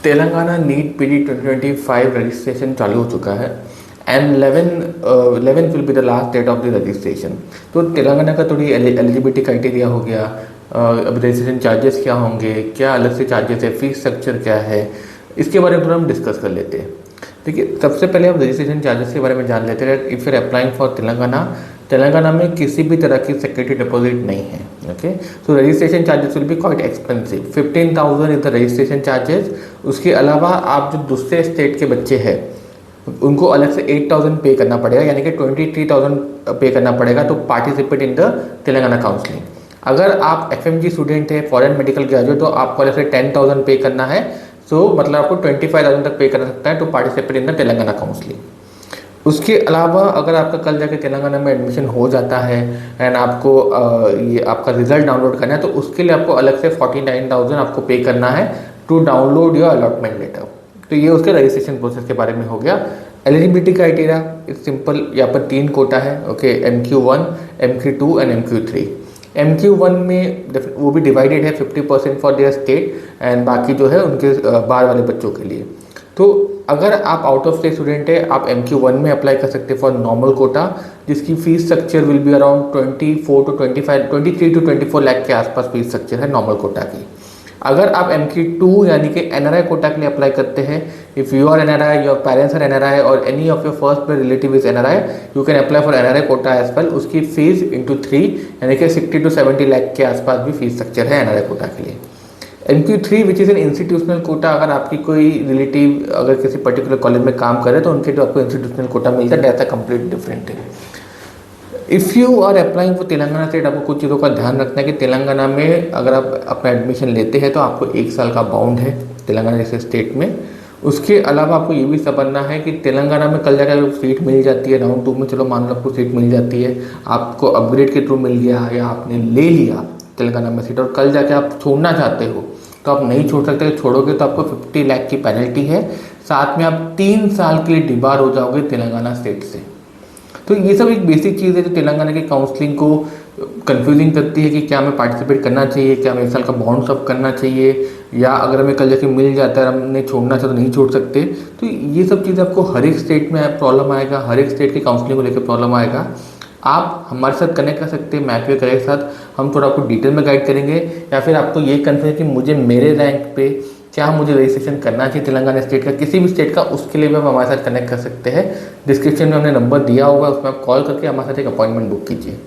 Telangana NEET PD 2025 registration चालू हो चुका है and 11 will be the last date of the registration. तो तेलंगाना का थोड़ी एलिजिबिलिटी क्राइटेरिया हो गया, अब रजिस्ट्रेशन चार्जेस क्या होंगे, क्या अलग से चार्जेस है, फीस स्ट्रक्चर क्या है, इसके बारे में थोड़ा हम डिस्कस कर लेते हैं। देखिए, सबसे पहले हम रजिस्ट्रेशन चार्जेस के बारे में जान लेते हैं। If you are applying for Telangana में किसी भी तरह की सिक्योरिटी डिपॉजिट नहीं है। Okay, so registration charges will be quite expensive. 15,000 is the registration charges. उसके अलावा आप जो दूसरे स्टेट के बच्चे हैं उनको अलग से 8,000 पे करना पड़ेगा, यानी कि 23,000 पे करना पड़ेगा to participate in the Telangana counselling. अगर आप FMG स्टूडेंट है, फॉरेन मेडिकल ग्रेजुएट, तो आपको अलग से 10,000 पे करना है। सो मतलब आपको 25,000 तक पे कर सकता है to participate in the Telangana counselling. उसके अलावा अगर आपका कल जाके तेलंगाना में एडमिशन हो जाता है एंड आपको ये आपका रिजल्ट डाउनलोड करना है, तो उसके लिए आपको अलग से 49,000 आपको पे करना है to download your allotment letter. तो ये उसके रजिस्ट्रेशन प्रोसेस के बारे में हो गया। एलिजिबिलिटी क्राइटेरिया इज सिंपल, यहाँ पर 3 कोटा है। Okay, MQ1, MQ2 and MQ3। MQ1 में वो भी डिवाइडेड है 50% फॉर देयर स्टेट एंड बाकी जो है उनके बाहर वाले बच्चों के लिए। तो अगर आप आउट ऑफ स्टेट स्टूडेंट है, आप MQ1 में अप्लाई कर सकते हैं फॉर नॉर्मल कोटा, जिसकी fees structure will be around 23 to 24 lakh के आसपास फीस स्ट्रक्चर है नॉर्मल कोटा की। अगर आप MQ2 यानी कि NRI कोटा के लिए अप्लाई करते हैं, if you are NRI, your parents are NRI और any of your first blood relative is NRI, you can apply for NRI quota as well. उसकी फीस इंटू 3 यानी कि 60 to 70 लाख के आसपास भी फीस स्ट्रक्चर है NRI कोटा के लिए। MQ3 which is an institutional quota, अगर आपकी कोई रिलेटिव अगर किसी पर्टिकुलर कॉलेज में काम करे तो उनके जो आपको इंस्टीट्यूशनल कोटा मिलता है, ऐसा कंप्लीट डिफरेंट है। If you are applying for Telangana state, आपको कुछ चीज़ों का ध्यान रखना है कि तेलंगाना में अगर आप अपना एडमिशन लेते हैं तो आपको 1 साल का बाउंड है तेलंगाना जैसे स्टेट में। उसके अलावा आपको ये भी समझना है कि तेलंगाना में कल जाकर सीट मिल जाती है राउंड 2 में, चलो मान लो आपको सीट मिल जाती है, आपको अपग्रेड के थ्रू मिल गया या आपने ले लिया तेलंगाना में सीट, और कल जाके आप छोड़ना चाहते हो तो आप नहीं छोड़ सकते। छोड़ोगे तो आपको 50 लाख की पेनल्टी है, साथ में आप 3 साल के लिए डिबार हो जाओगे तेलंगाना स्टेट से। तो ये सब एक बेसिक चीज़ है जो तेलंगाना की काउंसलिंग को कंफ्यूजिंग करती है कि क्या हमें पार्टिसिपेट करना चाहिए, क्या हमें 1 साल का बॉन्ड सब करना चाहिए, या अगर हमें कल जाके मिल जाता है हमने छोड़ना चाहे तो नहीं छोड़ सकते। तो ये सब चीज़ आपको हर एक स्टेट में प्रॉब्लम आएगा, हर एक स्टेट की काउंसलिंग को लेकर प्रॉब्लम आएगा। आप हमारे साथ कनेक्ट कर सकते हैं, मैथ्यू के साथ हम थोड़ा आपको डिटेल में गाइड करेंगे, या फिर आपको ये कन्फ्यूजन कि मुझे मेरे रैंक पे क्या मुझे रजिस्ट्रेशन करना चाहिए तेलंगाना स्टेट का, किसी भी स्टेट का, उसके लिए भी आप हमारे साथ कनेक्ट कर सकते हैं। डिस्क्रिप्शन में हमने नंबर दिया होगा, उसमें आप कॉल करके हमारे साथ एक अपॉइंटमेंट बुक कीजिए।